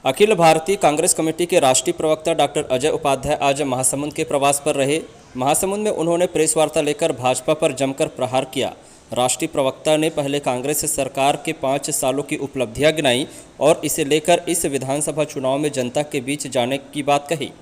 Akhil Bharatiya Congress committee के राष्ट्रीय प्रवक्ता डॉक्टर अजय उपाध्याय आज महासमुंद के प्रवास पर रहे। महासमुंद में उन्होंने प्रेस वार्ता लेकर भाजपा पर जमकर प्रहार किया। राष्ट्रीय प्रवक्ता ने पहले कांग्रेस सरकार के 5 सालों की उपलब्धियां गिनाई और इसे लेकर इस विधानसभा चुनाव में जनता के बीच जाने की बात कही।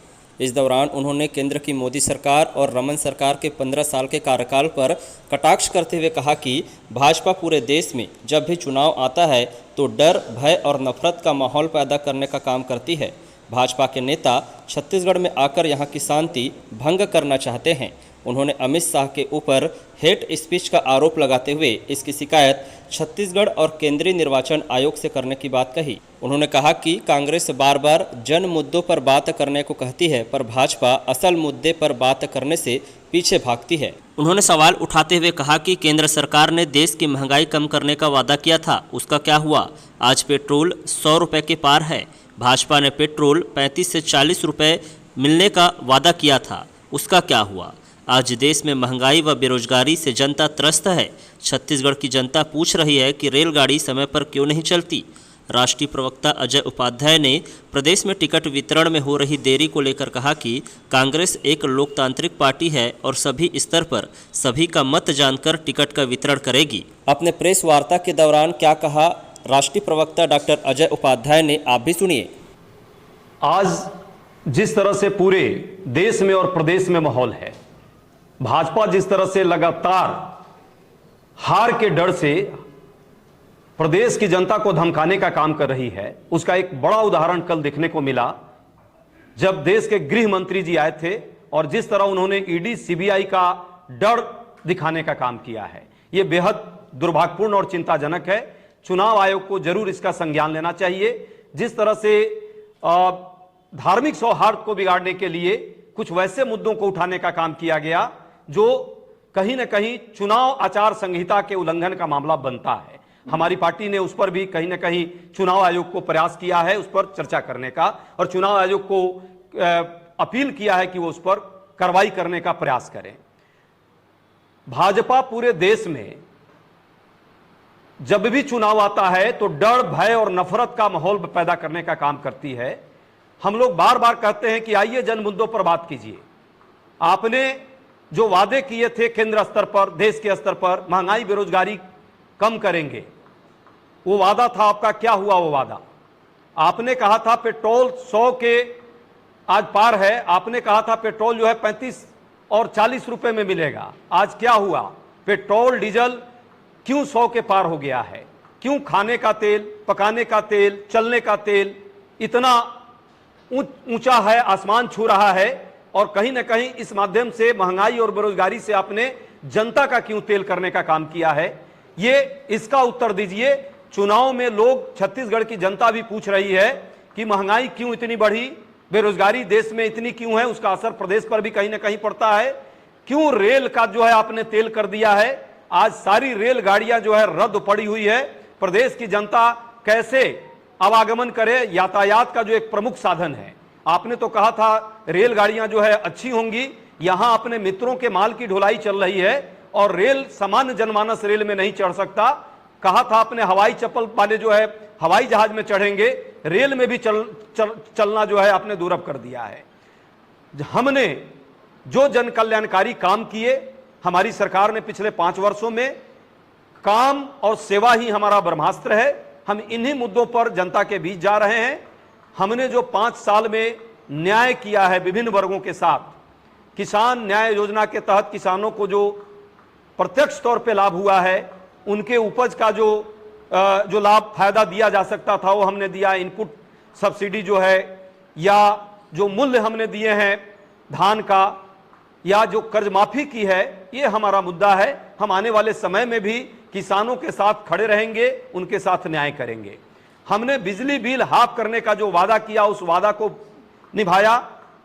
इस दौरान उन्होंने केंद्र की मोदी सरकार और रमन सरकार के 15 साल के कार्यकाल पर कटाक्ष करते हुए कहा कि भाजपा पूरे देश में जब भी चुनाव आता है तो डर, भय और नफरत का माहौल पैदा करने का काम करती है। भाजपा के नेता छत्तीसगढ़ में आकर यहां की शांति भंग करना चाहते हैं। उन्होंने अमित शाह के ऊपर हेट स्पीच का आरोप लगाते हुए इसकी शिकायत छत्तीसगढ़ और केंद्रीय निर्वाचन आयोग से करने की बात कही। उन्होंने कहा कि कांग्रेस बार बार जन मुद्दों पर बात करने को कहती है, पर भाजपा असल मुद्दे पर बात करने से पीछे भागती है। उन्होंने सवाल उठाते हुए कहा कि केंद्र सरकार ने देश की महंगाई कम करने का वादा किया था, उसका क्या हुआ? आज पेट्रोल 100 रुपये के पार है। भाजपा ने पेट्रोल 35 से 40 रुपये मिलने का वादा किया था, उसका क्या हुआ? आज देश में महंगाई व बेरोजगारी से जनता त्रस्त है। छत्तीसगढ़ की जनता पूछ रही है कि रेलगाड़ी समय पर क्यों नहीं चलती। राष्ट्रीय प्रवक्ता अजय उपाध्याय ने प्रदेश में टिकट वितरण में हो रही देरी को लेकर कहा कि कांग्रेस एक लोकतांत्रिक पार्टी है और सभी स्तर पर सभी का मत जानकर टिकट का वितरण करेगी। अपने प्रेस वार्ता के दौरान क्या कहा राष्ट्रीय प्रवक्ता डॉक्टर अजय उपाध्याय ने, आप भी सुनिए। आज जिस तरह से पूरे देश में और प्रदेश में माहौल है, भाजपा जिस तरह से लगातार हार के डर से प्रदेश की जनता को धमकाने का काम कर रही है, उसका एक बड़ा उदाहरण कल देखने को मिला जब देश के गृह मंत्री जी आए थे और जिस तरह उन्होंने ईडी सीबीआई का डर दिखाने का काम किया है। यह बेहद दुर्भाग्यपूर्ण और चिंताजनक है। चुनाव आयोग को जरूर इसका संज्ञान लेना चाहिए। जिस तरह से धार्मिक सौहार्द को बिगाड़ने के लिए कुछ वैसे मुद्दों को उठाने का काम किया गया जो कहीं ना कहीं चुनाव आचार संहिता के उल्लंघन का मामला बनता है। हमारी पार्टी ने उस पर भी कहीं ना कहीं चुनाव आयोग को प्रयास किया है उस पर चर्चा करने का, और चुनाव आयोग को अपील किया है कि वो उस पर कार्रवाई करने का प्रयास करें। भाजपा पूरे देश में जब भी चुनाव आता है तो डर, भय और नफरत का माहौल पैदा करने का काम करती है। हम लोग बार बार कहते हैं कि आइए जन मुद्दों पर बात कीजिए। आपने जो वादे किए थे केंद्र स्तर पर, देश के स्तर पर महंगाई बेरोजगारी कम करेंगे, वो वादा था आपका, क्या हुआ वो वादा? आपने कहा था पेट्रोल 100 के आज पार है। आपने कहा था पेट्रोल जो है 35 और 40 रुपए में मिलेगा। आज क्या हुआ? पेट्रोल डीजल क्यों 100 के पार हो गया है? क्यों खाने का तेल, पकाने का तेल, चलने का तेल इतना ऊंचा है, आसमान छू रहा है? और कहीं ना कहीं इस माध्यम से महंगाई और बेरोजगारी से आपने जनता का क्यों तेल करने का काम किया है? ये इसका उत्तर दीजिए। चुनाव में लोग, छत्तीसगढ़ की जनता भी पूछ रही है कि महंगाई क्यों इतनी बढ़ी, बेरोजगारी देश में इतनी क्यों है, उसका असर प्रदेश पर भी कहीं ना कहीं पड़ता है। क्यों रेल का जो है आपने तेल कर दिया है? आज सारी रेलगाड़ियां जो है रद्द पड़ी हुई है। प्रदेश की जनता कैसे आवागमन करे? यातायात का जो एक प्रमुख साधन है, आपने तो कहा था रेलगाड़ियां जो है अच्छी होंगी। यहां अपने मित्रों के माल की ढुलाई चल रही है और रेल, सामान्य जनमानस रेल में नहीं चढ़ सकता। कहा था आपने हवाई चप्पल वाले जो है हवाई जहाज में चढ़ेंगे, रेल में भी चलना जो है आपने दूरभ कर दिया है। हमने जो जन कल्याणकारी काम किए हमारी सरकार ने पिछले 5 वर्षों में, काम और सेवा ही हमारा ब्रह्मास्त्र है। हम इन्हीं मुद्दों पर जनता के बीच जा रहे हैं। हमने जो 5 साल में न्याय किया है विभिन्न वर्गों के साथ, किसान न्याय योजना के तहत किसानों को जो प्रत्यक्ष तौर पे लाभ हुआ है, उनके उपज का जो लाभ फायदा दिया जा सकता था वो हमने दिया। इनपुट सब्सिडी जो है, या जो मूल्य हमने दिए हैं धान का, या जो कर्ज माफी की है, ये हमारा मुद्दा है। हम आने वाले समय में भी किसानों के साथ खड़े रहेंगे, उनके साथ न्याय करेंगे। हमने बिजली बिल हाफ करने का जो वादा किया उस वादा को निभाया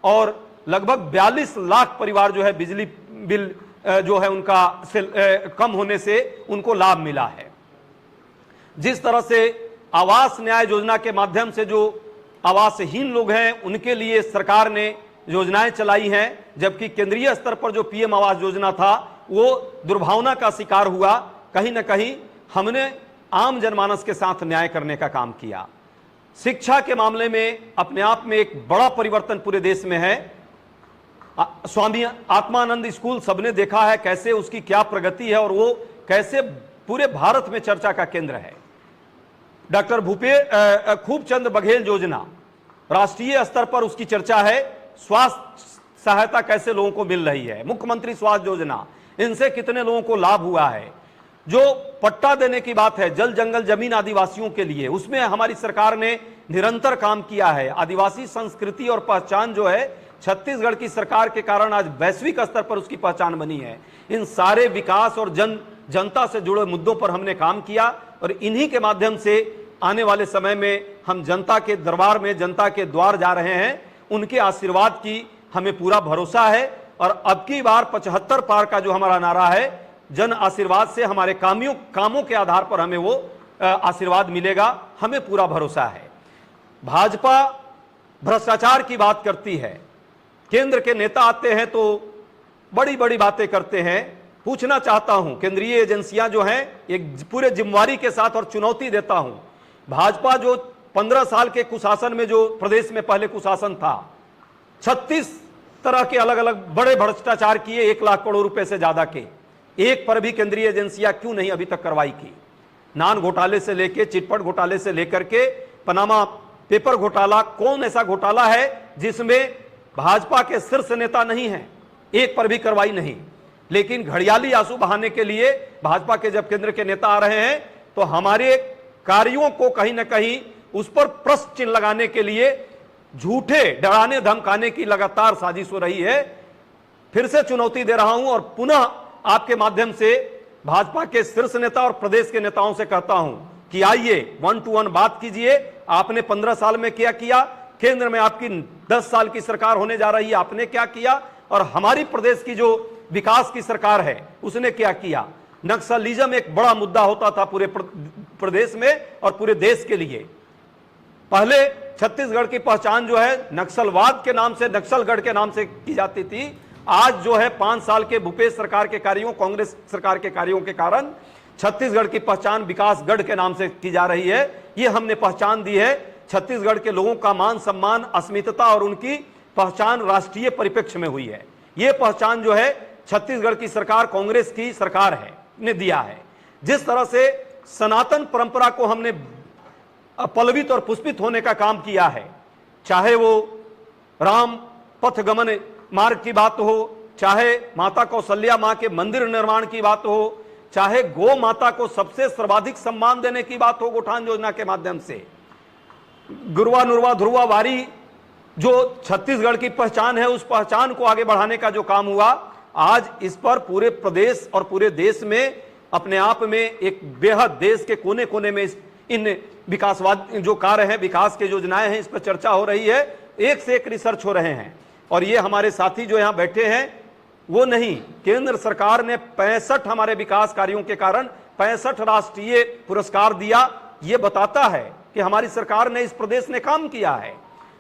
और लगभग 42 लाख परिवार जो है बिजली बिल जो है उनका कम होने से उनको लाभ मिला है। जिस तरह से आवास न्याय योजना के माध्यम से जो आवासहीन लोग हैं उनके लिए सरकार ने योजनाएं चलाई हैं, जबकि केंद्रीय स्तर पर जो पीएम आवास योजना था वो दुर्भावना का शिकार हुआ। कहीं ना कहीं हमने आम जनमानस के साथ न्याय करने का काम किया। शिक्षा के मामले में अपने आप में एक बड़ा परिवर्तन पूरे देश में है। स्वामी आत्मानंद स्कूल सबने देखा है कैसे उसकी क्या प्रगति है और वो कैसे पूरे भारत में चर्चा का केंद्र है। डॉक्टर खूबचंद बघेल योजना राष्ट्रीय स्तर पर उसकी चर्चा है। स्वास्थ्य सहायता कैसे लोगों को मिल रही है, मुख्यमंत्री स्वास्थ्य योजना, इनसे कितने लोगों को लाभ हुआ है। जो पट्टा देने की बात है, जल जंगल जमीन आदिवासियों के लिए, उसमें हमारी सरकार ने निरंतर काम किया है। आदिवासी संस्कृति और पहचान जो है छत्तीसगढ़ की सरकार के कारण आज वैश्विक स्तर पर उसकी पहचान बनी है। इन सारे विकास और जनता से जुड़े मुद्दों पर हमने काम किया और इन्हीं के माध्यम से आने वाले समय में हम जनता के दरबार में, जनता के द्वार जा रहे हैं। उनके आशीर्वाद की हमें पूरा भरोसा है और अब की बार 75 पार का जो हमारा नारा है, जन आशीर्वाद से हमारे कामों के आधार पर हमें वो आशीर्वाद मिलेगा, हमें पूरा भरोसा है। भाजपा भ्रष्टाचार की बात करती है, केंद्र के नेता आते हैं तो बड़ी बड़ी बातें करते हैं। पूछना चाहता हूं, केंद्रीय एजेंसियां जो हैं, एक पूरे जिम्मेवारी के साथ और चुनौती देता हूं, भाजपा जो 15 साल के कुशासन में, जो प्रदेश में पहले कुशासन था, 36 तरह के अलग अलग बड़े भ्रष्टाचार किए, 1 लाख करोड़ रुपए से ज्यादा के, एक पर भी केंद्रीय एजेंसियां क्यों नहीं अभी तक कार्रवाई की। नान घोटाले से लेकर, चिटफंड घोटाले से लेकर के पनामा पेपर घोटाला, कौन ऐसा घोटाला है जिसमें भाजपा के शीर्ष नेता नहीं है, एक पर भी कार्रवाई नहीं। लेकिन घड़ियाली आंसू बहाने के लिए भाजपा के जब केंद्र के नेता आ रहे हैं तो हमारे कार्यों को कहीं ना कहीं उस पर प्रश्न चिन्ह लगाने के लिए झूठे डराने धमकाने की लगातार साजिश हो रही है। फिर से चुनौती दे रहा हूं और पुनः आपके माध्यम से भाजपा के शीर्ष नेता और प्रदेश के नेताओं से कहता हूं कि आइए 1 to 1 बात कीजिए। आपने 15 साल में क्या किया, केंद्र में आपकी 10 साल की सरकार होने जा रही है, आपने क्या किया, और हमारी प्रदेश की जो विकास की सरकार है उसने क्या किया। नक्सलिज्म एक बड़ा मुद्दा होता था पूरे प्रदेश में और पूरे देश के लिए। पहले छत्तीसगढ़ की पहचान जो है नक्सलवाद के नाम से, नक्सलगढ़ के नाम से की जाती थी। आज जो है 5 साल के भूपेश सरकार के कार्यों, कांग्रेस सरकार के कार्यों के कारण छत्तीसगढ़ की पहचान विकासगढ़ के नाम से की जा रही है। ये हमने पहचान दी है। छत्तीसगढ़ के लोगों का मान सम्मान, अस्मिता और उनकी पहचान राष्ट्रीय परिप्रेक्ष्य में हुई है। ये पहचान जो है छत्तीसगढ़ की सरकार, कांग्रेस की सरकार है, ने दिया है। जिस तरह से सनातन परंपरा को हमने पल्लवित और पुष्पित होने का काम किया है, चाहे वो राम पथगमन मार्ग की बात हो, चाहे माता कौशल्या मां के मंदिर निर्माण की बात हो, चाहे गो माता को सबसे सर्वाधिक सम्मान देने की बात हो गोठान योजना के माध्यम से, गुरुवा नुरवा ध्रुवा वारी जो छत्तीसगढ़ की पहचान है, उस पहचान को आगे बढ़ाने का जो काम हुआ, आज इस पर पूरे प्रदेश और पूरे देश में अपने आप में एक बेहद देश के कोने कोने में इन विकासवाद जो कार्य हैं, विकास के योजनाएं हैं, इस पर चर्चा हो रही है। एक से एक रिसर्च हो रहे हैं और ये हमारे साथी जो यहाँ बैठे हैं वो नहीं, केंद्र सरकार ने 65 हमारे विकास कार्यों के कारण 65 राष्ट्रीय पुरस्कार दिया। ये बताता है कि हमारी सरकार ने, इस प्रदेश ने काम किया है।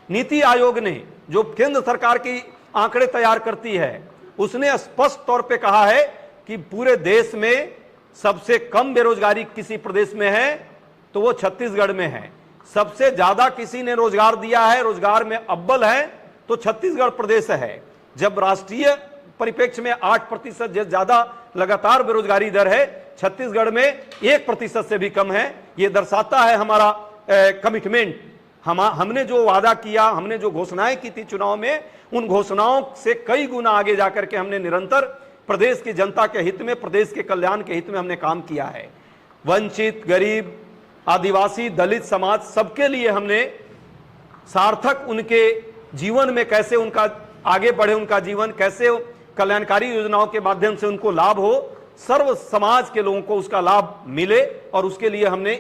नीति आयोग ने, जो केंद्र सरकार की आंकड़े तैयार करती है, उसने स्पष्ट तौर पे कहा है कि पूरे देश में सबसे कम बेरोजगारी किसी प्रदेश में है तो वो छत्तीसगढ़ में है। सबसे ज्यादा किसी ने रोजगार दिया है, रोजगार में अव्वल है तो छत्तीसगढ़ प्रदेश है। जब राष्ट्रीय परिप्रेक्ष्य में 8% ज्यादा लगातार बेरोजगारी दर है, छत्तीसगढ़ में 1% से भी कम है। ये दर्शाता है हमारा कमिटमेंट। हमने जो वादा किया, हमने जो घोषणाएं की थी चुनाव में, उन घोषणाओं से कई गुना आगे जाकर के हमने निरंतर प्रदेश की जनता के हित में, प्रदेश के कल्याण के हित में हमने काम किया है। वंचित, गरीब, आदिवासी, दलित समाज, सबके लिए हमने सार्थक, उनके जीवन में कैसे उनका आगे बढ़े, उनका जीवन कैसे कल्याणकारी योजनाओं के माध्यम से उनको लाभ हो, सर्व समाज के लोगों को उसका लाभ मिले, और उसके लिए हमने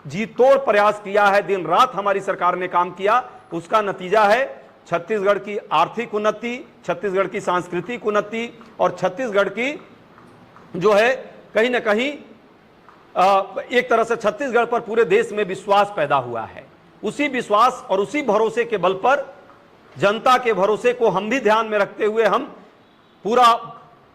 जी तोड़ प्रयास किया है। दिन रात हमारी सरकार ने काम किया। उसका नतीजा है छत्तीसगढ़ की आर्थिक उन्नति, छत्तीसगढ़ की सांस्कृतिक उन्नति और छत्तीसगढ़ की जो है कहीं ना कहीं एक तरह से छत्तीसगढ़ पर पूरे देश में विश्वास पैदा हुआ है। उसी विश्वास और उसी भरोसे के बल पर, जनता के भरोसे को हम भी ध्यान में रखते हुए हम पूरा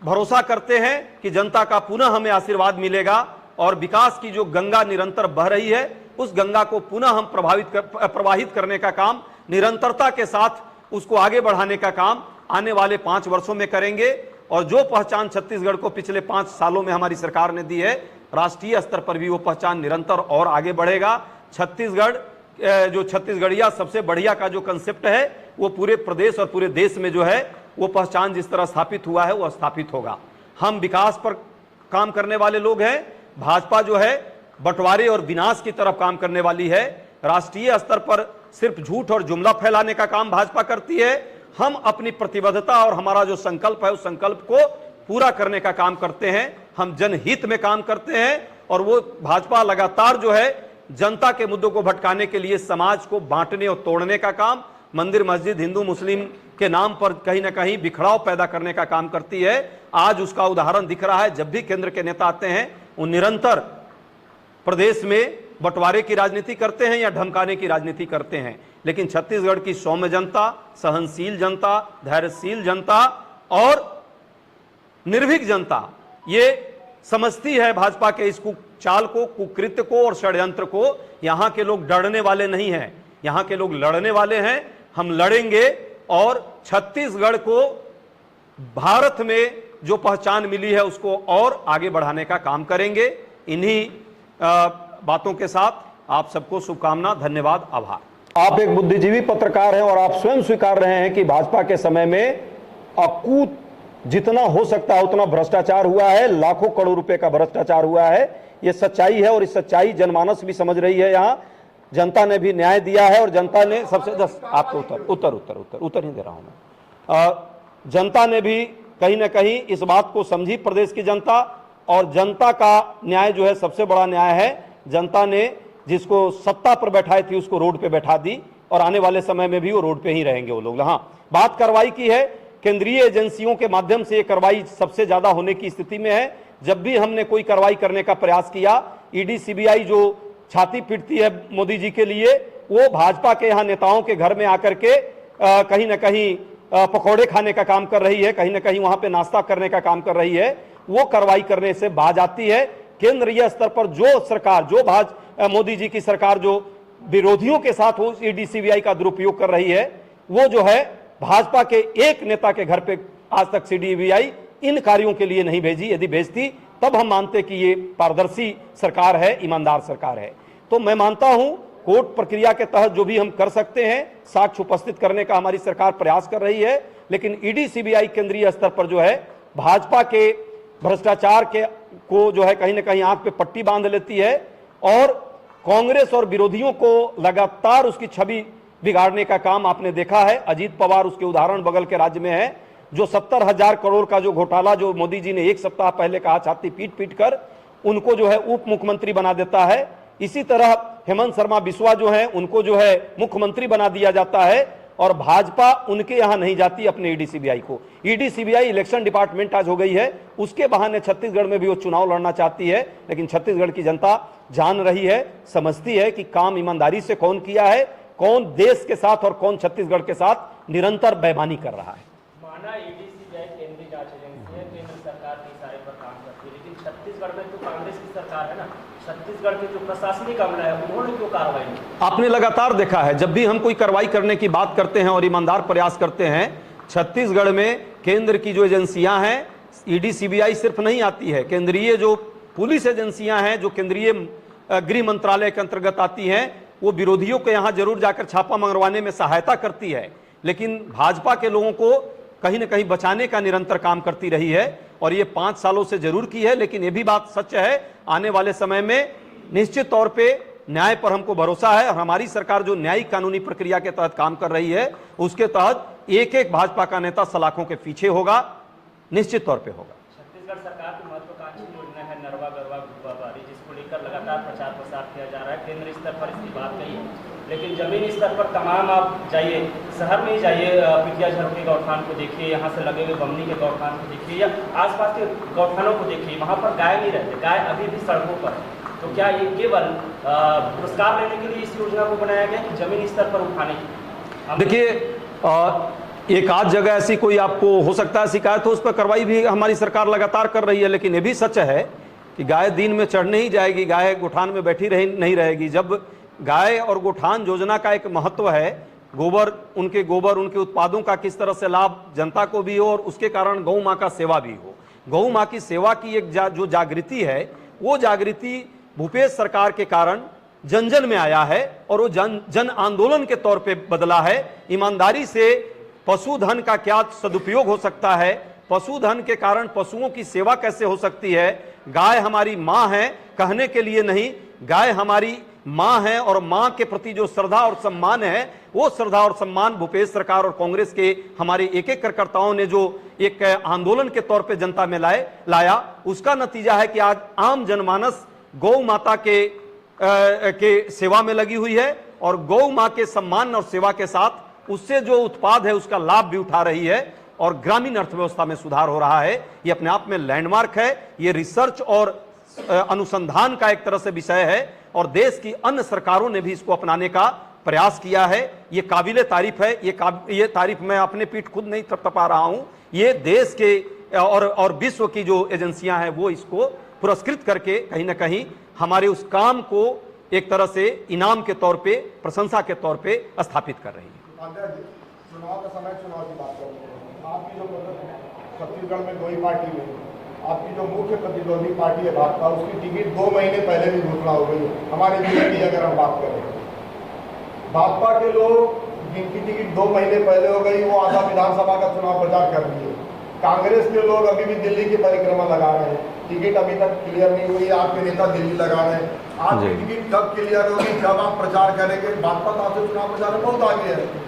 भरोसा करते हैं कि जनता का पुनः हमें आशीर्वाद मिलेगा और विकास की जो गंगा निरंतर बह रही है उस गंगा को पुनः हम प्रवाहित करने का काम निरंतरता के साथ उसको आगे बढ़ाने का काम आने वाले 5 वर्षों में करेंगे। और जो पहचान छत्तीसगढ़ को पिछले 5 सालों में हमारी सरकार ने दी है, राष्ट्रीय स्तर पर भी वो पहचान निरंतर और आगे बढ़ेगा। छत्तीसगढ़ जो छत्तीसगढ़िया सबसे बढ़िया का जो कंसेप्ट है वो पूरे प्रदेश और पूरे देश में जो है वो पहचान जिस तरह स्थापित हुआ है वो स्थापित होगा। हम विकास पर काम करने वाले लोग हैं। भाजपा जो है बंटवारे और विनाश की तरफ काम करने वाली है। राष्ट्रीय स्तर पर सिर्फ झूठ और जुमला फैलाने का काम भाजपा करती है। हम अपनी प्रतिबद्धता और हमारा जो संकल्प है उस संकल्प को पूरा करने का काम करते हैं। हम जनहित में काम करते हैं और वो भाजपा लगातार जो है जनता के मुद्दों को भटकाने के लिए समाज को बांटने और तोड़ने का काम, मंदिर मस्जिद हिंदू मुस्लिम के नाम पर कहीं ना कहीं बिखराव पैदा करने का काम करती है। आज उसका उदाहरण दिख रहा है। जब भी केंद्र के नेता आते हैं वो निरंतर प्रदेश में बंटवारे की राजनीति करते हैं या धमकाने की राजनीति करते हैं। लेकिन छत्तीसगढ़ की सौम्य जनता, सहनशील जनता, धैर्यशील जनता और निर्भीक जनता ये समझती है भाजपा के इस चाल को, कुकृत्य को और षड्यंत्र को। यहां के लोग डरने वाले नहीं हैं, यहां के लोग लड़ने वाले हैं। हम लड़ेंगे और छत्तीसगढ़ को भारत में जो पहचान मिली है उसको और आगे बढ़ाने का काम करेंगे। इन्हीं बातों के साथ आप सबको शुभकामना, धन्यवाद, आभार। आप एक बुद्धिजीवी पत्रकार हैं और आप स्वयं स्वीकार रहे हैं कि भाजपा के समय में अकूत जितना हो सकता है उतना भ्रष्टाचार हुआ है, लाखों करोड़ रुपए का भ्रष्टाचार हुआ है। ये सच्चाई है और इस सच्चाई जनमानस भी समझ रही है। यहाँ जनता ने भी न्याय दिया है और जनता ने सबसे आपको उत्तर ही दे रहा हूं मैं। जनता ने भी कहीं ना कहीं इस बात को समझी, प्रदेश की जनता, और जनता का न्याय जो है सबसे बड़ा न्याय है। जनता ने जिसको सत्ता पर बैठाई थी उसको रोड पे बैठा दी और आने वाले समय में भी वो रोड पे ही रहेंगे वो लोग। हाँ, बात कार्रवाई की है, केंद्रीय एजेंसियों के माध्यम से ये कार्रवाई सबसे ज्यादा होने की स्थिति में है। जब भी हमने कोई कार्रवाई करने का प्रयास किया, ईडी सीबीआई जो छाती पीटती है मोदी जी के लिए, वो भाजपा के यहाँ नेताओं के घर में आकर के कहीं ना कहीं पकौड़े खाने का काम कर रही है, कहीं ना कहीं वहां पे नाश्ता करने का काम कर रही है। वो कार्रवाई करने से बाज आती है। केंद्रीय स्तर पर जो सरकार, जो मोदी जी की सरकार जो विरोधियों के साथ वो ईडी सीबीआई का दुरुपयोग कर रही है, वो जो है भाजपा के एक नेता के घर पे आज तक सीबीआई इन कार्यों के लिए नहीं भेजी। यदि भेजती तब हम मानते कि ये पारदर्शी सरकार है, ईमानदार सरकार है। तो मैं मानता हूं कोर्ट प्रक्रिया के तहत जो भी हम कर सकते हैं, साक्ष्य उपस्थित करने का हमारी सरकार प्रयास कर रही है। लेकिन ईडी सीबीआई केंद्रीय स्तर पर जो है भाजपा के भ्रष्टाचार के को जो है कहीं ना कहीं आंख पे पट्टी बांध लेती है और कांग्रेस और विरोधियों को लगातार उसकी छवि बिगाड़ने का काम आपने देखा है। अजीत पवार उसके उदाहरण बगल के राज्य में है, जो 70,000 करोड़ का जो घोटाला जो मोदी जी ने एक सप्ताह पहले कहा, छाती पीट पीट कर उनको जो है उप मुख्यमंत्री बना देता है। इसी तरह हेमंत शर्मा बिस्वा जो है उनको जो है मुख्यमंत्री बना दिया जाता है और भाजपा उनके यहां नहीं जाती अपने ईडी सीबीआई को। ईडी सीबीआई इलेक्शन डिपार्टमेंट आज हो गई है, उसके बहाने छत्तीसगढ़ में भी वो चुनाव लड़ना चाहती है। लेकिन छत्तीसगढ़ की जनता जान रही है, समझती है कि काम ईमानदारी से कौन किया है, कौन देश के साथ और कौन छत्तीसगढ़ के साथ निरंतर बेईमानी कर रहा है। माना ईडी सीबीआई केंद्रीय जांच एजेंसी है, केंद्र सरकार के इशारे पर काम करती है, लेकिन छत्तीसगढ़ में तो कांग्रेस की सरकार है ना, छत्तीसगढ़ के जो प्रशासनिक अमला है उन्होंने क्यों कार्रवाई नहीं? आपने लगातार देखा है, जब भी हम कोई कार्रवाई करने की बात करते हैं और ईमानदार प्रयास करते हैं, छत्तीसगढ़ में केंद्र की जो एजेंसियां हैं, ईडी सीबीआई सिर्फ नहीं आती है, केंद्रीय जो पुलिस एजेंसियां हैं, जो केंद्रीय गृह मंत्रालय के अंतर्गत आती हैं, वो विरोधियों के यहां जरूर जाकर छापा मंगवाने में सहायता करती है। लेकिन भाजपा के लोगों को कहीं ना कहीं बचाने का निरंतर काम करती रही है और ये 5 सालों से जरूर की है। लेकिन ये भी बात सच है, आने वाले समय में निश्चित तौर पे न्याय पर हमको भरोसा है और हमारी सरकार जो न्यायिक कानूनी प्रक्रिया के तहत काम कर रही है उसके तहत एक एक भाजपा का नेता सलाखों के पीछे होगा, निश्चित तौर पे होगा। छत्तीसगढ़ सरकार की महत्वाकांक्षी योजना है नरवा गरवा गुब्बाबारी, जिसको लेकर लगातार प्रचार प्रसार किया जा रहा है। केंद्र स्तर पर इसकी बात कही है, लेकिन जमीनी स्तर पर तमाम आप जाइए, शहर में ही जाइए, पिटिया झर के गौठान को देखिए, यहाँ से लगे हुए बमनी के गौठान को देखिए या आसपास के गौठानों को देखिए, वहाँ पर गाय नहीं रहते, गाय अभी भी सड़कों पर है। तो क्या ये केवल पुरस्कार लेने के लिए इस योजना को बनाया गया कि जमीनी स्तर पर उठाने की? देखिए, एक आध जगह ऐसी कोई आपको हो सकता है शिकायत हो, उस पर कार्रवाई भी हमारी सरकार लगातार कर रही है। लेकिन ये भी सच है कि गाय दिन में चढ़ने ही जाएगी, गाय गोठान में बैठी नहीं रहेगी। जब गाय और गोठान योजना का एक महत्व है, गोबर उनके उत्पादों का किस तरह से लाभ जनता को भी हो और उसके कारण गौ माँ का सेवा भी हो। गौ माँ की सेवा की एक जो जागृति है, वो जागृति भूपेश सरकार के कारण जन जन में आया है और वो जन आंदोलन के तौर पे बदला है। ईमानदारी से पशुधन का क्या सदुपयोग हो सकता है, पशुधन के कारण पशुओं की सेवा कैसे हो सकती है। गाय हमारी माँ है कहने के लिए नहीं, गाय हमारी माँ है और माँ के प्रति जो श्रद्धा और सम्मान है, वो श्रद्धा और सम्मान भूपेश सरकार और कांग्रेस के हमारे एक एक कार्यकर्ताओं ने जो एक आंदोलन के तौर पे जनता में लाया, उसका नतीजा है कि आज आम जनमानस गौ माता के सेवा में लगी हुई है और गौ माँ के सम्मान और सेवा के साथ उससे जो उत्पाद है उसका लाभ भी उठा रही है और ग्रामीण अर्थव्यवस्था में सुधार हो रहा है। ये अपने आप में लैंडमार्क है, ये रिसर्च और अनुसंधान का एक तरह से विषय है और देश की अन्य सरकारों ने भी इसको अपनाने का प्रयास किया है। ये काबिले तारीफ है। ये तारीफ मैं अपने पीठ खुद नहीं थपथपा रहा हूं, ये देश के और विश्व की जो एजेंसियां हैं वो इसको पुरस्कृत करके कहीं ना कहीं हमारे उस काम को एक तरह से इनाम के तौर पे, प्रशंसा के तौर पे स्थापित कर रही है। चुनाव का समय, चुनाव की बात करें, आपकी जो छत्तीसगढ़ में दो ही पार्टी में आपकी जो मुख्य प्रतिद्वंदी पार्टी है भाजपा, उसकी टिकट 2 महीने पहले भी घोषणा हो गई है। हमारे जिले की अगर हम बात करें, भाजपा के लोग जिनकी टिकट 2 महीने पहले हो गई वो आधा विधानसभा का चुनाव प्रचार कर दिए। कांग्रेस के लोग अभी भी दिल्ली की परिक्रमा लगा रहे हैं, टिकट अभी तक क्लियर नहीं हुई। आपके नेता दिल्ली लगा रहे हैं, आपकी टिकट कब क्लियर होगी, जब आप प्रचार करेंगे। भाजपा तो आपसे चुनाव प्रचार में बहुत आगे है।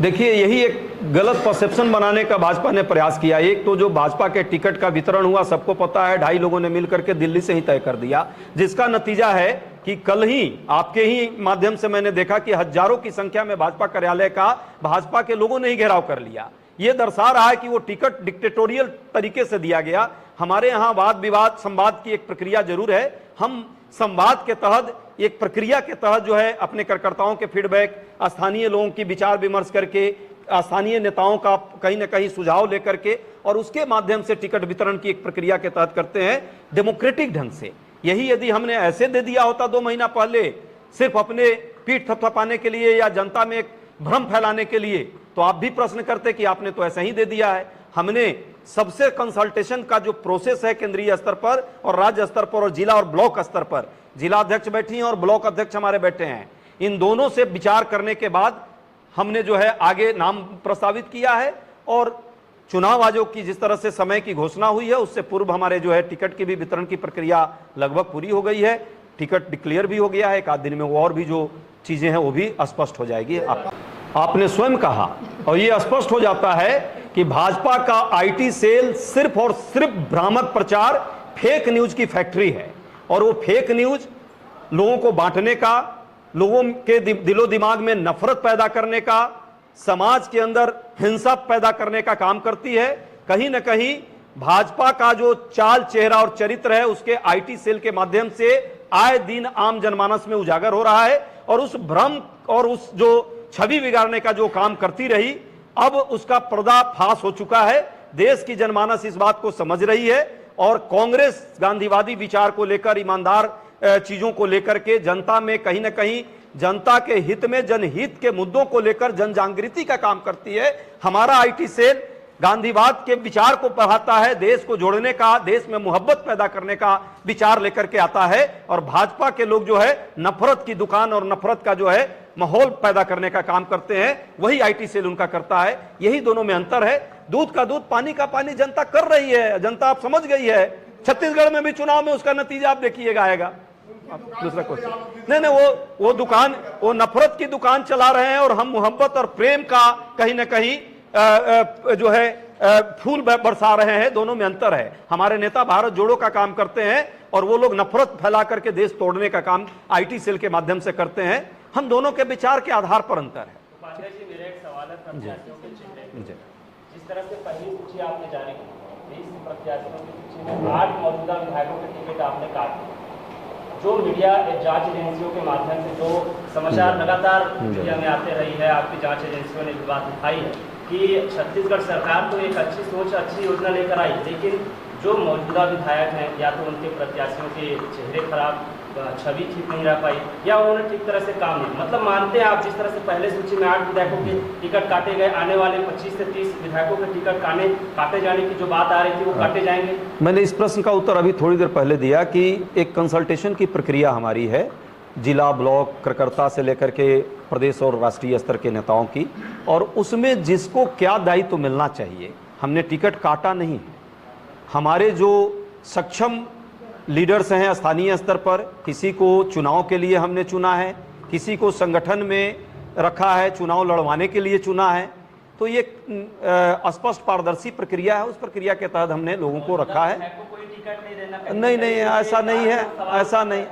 देखिए यही एक गलत परसेप्शन बनाने का भाजपा ने प्रयास किया। एक तो जो भाजपा के टिकट का वितरण हुआ सबको पता है, 2.5 लोगों ने मिलकर के दिल्ली से ही तय कर दिया, जिसका नतीजा है कि कल ही आपके ही माध्यम से मैंने देखा कि हजारों की संख्या में भाजपा कार्यालय का भाजपा के लोगों ने ही घेराव कर लिया। यह दर्शा रहा है कि वो टिकट डिक्टेटोरियल तरीके से दिया गया। हमारे यहाँ वाद विवाद संवाद की एक प्रक्रिया जरूर है, हम संवाद के तहत एक प्रक्रिया के तहत जो है अपने कार्यकर्ताओं के फीडबैक, स्थानीय लोगों की विचार विमर्श करके, स्थानीय नेताओं का कहीं ना कहीं सुझाव लेकर के और उसके माध्यम से टिकट वितरण की एक प्रक्रिया के तहत करते हैं डेमोक्रेटिक ढंग से। यही यदि हमने ऐसे दे दिया होता 2 महीना पहले सिर्फ अपने पीठ थपथपाने के लिए या जनता में एक भ्रम फैलाने के लिए, तो आप भी प्रश्न करते कि आपने तो ऐसा ही दे दिया है। हमने सबसे कंसल्टेशन का जो प्रोसेस है केंद्रीय स्तर पर और राज्य स्तर पर और जिला और ब्लॉक स्तर पर, जिला अध्यक्ष बैठी हैं और ब्लॉक अध्यक्ष हमारे बैठे हैं, इन दोनों से विचार करने के बाद हमने जो है आगे नाम प्रस्तावित किया है। और चुनाव आयोग की जिस तरह से समय की घोषणा हुई है उससे पूर्व हमारे जो है टिकट की भी वितरण की प्रक्रिया लगभग पूरी हो गई है, टिकट डिक्लेयर भी हो गया है। 1 आध दिन में वो और भी जो चीजें हैं वो भी स्पष्ट हो जाएगी। आपने स्वयं कहा और ये स्पष्ट हो जाता है कि भाजपा का आईटी सेल सिर्फ और सिर्फ भ्रामक प्रचार, फेक न्यूज की फैक्ट्री है और वो फेक न्यूज लोगों को बांटने का, लोगों के दिलो दिमाग में नफरत पैदा करने का, समाज के अंदर हिंसा पैदा करने का काम करती है। कहीं ना कहीं भाजपा का जो चाल चेहरा और चरित्र है उसके आईटी सेल के माध्यम से आए दिन आम जनमानस में उजागर हो रहा है और उस भ्रम और उस जो छवि बिगाड़ने का जो काम करती रही, अब उसका पर्दाफाश हो चुका है। देश की जनमानस इस बात को समझ रही है और कांग्रेस गांधीवादी विचार को लेकर, ईमानदार चीजों को लेकर के जनता में कहीं ना कहीं जनता के हित में, जनहित के मुद्दों को लेकर जन जागृति का काम करती है। हमारा आईटी सेल गांधीवाद के विचार को बढ़ाता है, देश को जोड़ने का, देश में मोहब्बत पैदा करने का विचार लेकर के आता है और भाजपा के लोग जो है नफरत की दुकान और नफरत का जो है माहौल पैदा करने का काम करते हैं, वही आईटी सेल उनका करता है। यही दोनों में अंतर है। दूध का दूध, पानी का पानी जनता कर रही है, जनता आप समझ गई है। छत्तीसगढ़ में भी चुनाव में उसका नतीजा आप देखिएगा आएगा। दूसरा क्वेश्चन नहीं, वो दुकान, वो नफरत की दुकान चला रहे हैं और हम मोहब्बत और प्रेम का कहीं ना कहीं जो है फूल बरसा रहे हैं। दोनों में अंतर है। हमारे नेता भारत जोड़ो का काम करते हैं और वो लोग नफरत फैला करके देश तोड़ने का काम आईटी सेल के माध्यम से करते हैं। हम दोनों के विचार के आधार पर अंतर है। उपाध्याय जी, मेरा एक सवाल है प्रत्याशियों के चेहरे। जिस तरह से पहली सूची आपने जारी की, 20 प्रत्याशियों की सूची में 8 मौजूदा विधायकों के टिकट आपने काट दिए। जो मीडिया जांच एजेंसियों के माध्यम से जो समाचार लगातार मीडिया में आते रही है, आपकी जांच एजेंसियों ने भी बात उठाई है कि छत्तीसगढ़ सरकार तो एक अच्छी सोच, अच्छी योजना लेकर आई, लेकिन जो मौजूदा विधायक हैं या तो उनके प्रत्याशियों के चेहरे खराब, छवि ठीक नहीं रह पाई, या उन्होंने ठीक तरह से काम नहीं, मतलब मानते हैं आप जिस तरह से पहले सूची में 8 विधायकों के टिकट काटे गए, आने वाले 25 से 30 विधायकों के टिकट काटे जाने की जो बात आ रही थी वो काटे जाएंगे? मैंने इस प्रश्न का उत्तर अभी थोड़ी देर पहले दिया कि एक कंसल्टेशन की प्रक्रिया हमारी है, जिला ब्लॉक कार्यकर्ता से लेकर के प्रदेश और राष्ट्रीय स्तर के नेताओं की, और उसमें जिसको क्या दायित्व मिलना चाहिए, हमने टिकट काटा नहीं है। हमारे जो सक्षम लीडर्स हैं स्थानीय स्तर पर, किसी को चुनाव के लिए हमने चुना है, किसी को संगठन में रखा है, चुनाव लड़वाने के लिए चुना है, तो ये स्पष्ट पारदर्शी प्रक्रिया है। उस प्रक्रिया के तहत हमने लोगों को रखा है। नहीं, ऐसा नहीं है,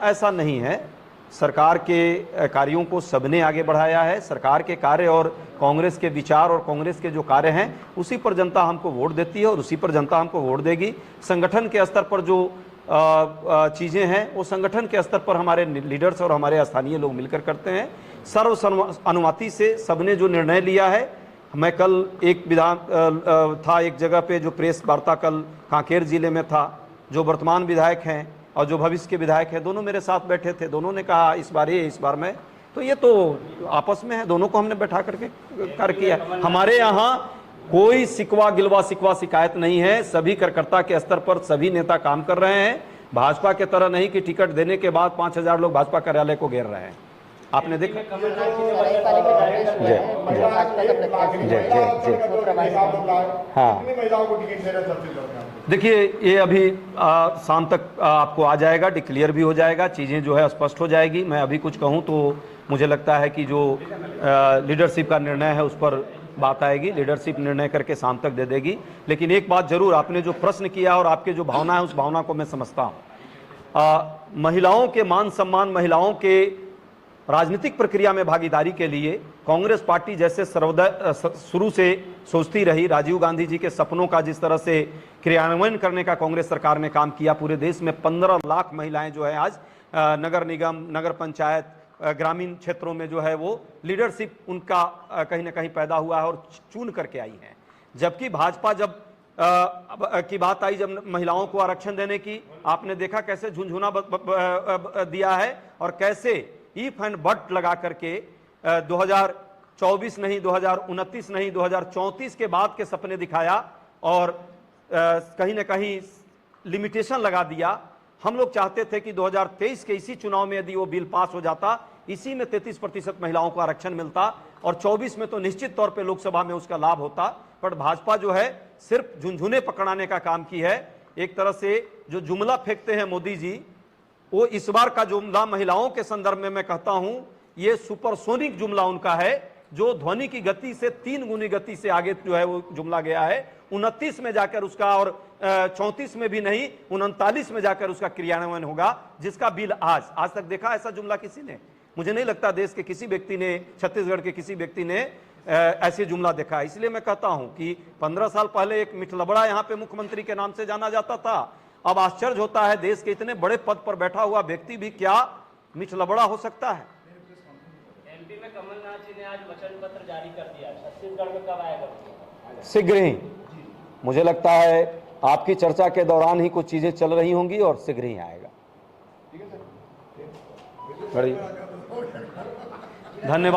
ऐसा नहीं है। सरकार के कार्यों को सबने आगे बढ़ाया है। सरकार के कार्य और कांग्रेस के विचार और कांग्रेस के जो कार्य हैं उसी पर जनता हमको वोट देती है और उसी पर जनता हमको वोट देगी। संगठन के स्तर पर जो चीज़ें हैं वो संगठन के स्तर पर हमारे लीडर्स और हमारे स्थानीय लोग मिलकर करते हैं। सर्वसम्मति से सबने जो निर्णय लिया है, मैं कल एक एक जगह पे जो प्रेस वार्ता कल कांकेर जिले में था, जो वर्तमान विधायक हैं और जो भविष्य के विधायक हैं दोनों मेरे साथ बैठे थे। दोनों ने कहा इस बार ये, इस बार मैं, तो ये तो आपस में है, दोनों को हमने बैठा करके कर किया। हमारे यहाँ कोई सिकवा गिलवा सिकवा शिकायत नहीं है। सभी कार्यकर्ता के स्तर पर सभी नेता काम कर रहे हैं। भाजपा के तरह नहीं कि टिकट देने के बाद 5000 लोग भाजपा कार्यालय को घेर रहे हैं। आपने देखा? हाँ, देखिए ये अभी शाम तक आपको आ जाएगा, डिक्लेयर भी हो जाएगा, चीज़ें जो है स्पष्ट हो जाएगी। मैं अभी कुछ कहूँ तो मुझे लगता है कि जो लीडरशिप का निर्णय है उस पर बात आएगी, लीडरशिप निर्णय करके शाम तक दे देगी। लेकिन एक बात जरूर, आपने जो प्रश्न किया और आपके जो भावना है उस भावना को मैं समझता हूँ। महिलाओं के मान सम्मान, महिलाओं के राजनीतिक प्रक्रिया में भागीदारी के लिए कांग्रेस पार्टी जैसे सर्वदा शुरू से सोचती रही, राजीव गांधी जी के सपनों का जिस तरह से क्रियान्वयन करने का कांग्रेस सरकार ने काम किया, पूरे देश में 15 लाख महिलाएं जो है आज नगर निगम, नगर पंचायत, ग्रामीण क्षेत्रों में जो है वो लीडरशिप उनका कहीं ना कहीं पैदा हुआ है और चुन करके आई हैं। जबकि भाजपा जब की बात आई, जब महिलाओं को आरक्षण देने की, आपने देखा कैसे झुंझुना दिया है और कैसे ईफ एंड बट लगा करके 2024 नहीं, 2029 नहीं, 2034 के बाद के सपने दिखाया और कहीं ना कहीं लिमिटेशन लगा दिया। हम लोग चाहते थे कि 2023 के इसी चुनाव में यदि वो बिल पास हो जाता, इसी में 33% महिलाओं को आरक्षण मिलता और 24 में तो निश्चित तौर पे लोकसभा में उसका लाभ होता। पर भाजपा जो है सिर्फ झुंझुने पकड़ाने का काम की है। एक तरह से जो जुमला फेंकते हैं मोदी जी, वो इस बार का जुमला महिलाओं के संदर्भ में मैं कहता हूं ये सुपरसोनिक जुमला उनका है, जो ध्वनि की गति से 3 गुनी गति से आगे जो है वो जुमला गया है। 29 में जाकर उसका, और 34 में भी नहीं, 39 में जाकर उसका क्रियान्वयन होगा, जिसका बिल आज तक देखा ऐसा जुमला किसी ने? मुझे नहीं लगता देश के किसी व्यक्ति ने, छत्तीसगढ़ के किसी व्यक्ति ने ऐसे जुमला देखा। इसलिए मैं कहता हूं कि 15 साल पहले एक मिठलबड़ा यहां पे मुख्यमंत्री के नाम से जाना जाता था। अब आश्चर्य होता है, देश के इतने बड़े पद पर बैठा हुआ व्यक्ति भी क्या मिठलबड़ा हो सकता है? एमपी में कमलनाथ जी ने आज वचन पत्र जारी कर दिया, छत्तीसगढ़ में कब आएगा? शीघ्र ही। मुझे लगता है आपकी चर्चा के दौरान ही कुछ चीजें चल रही होंगी और शीघ्र ही आएगा। धन्यवाद।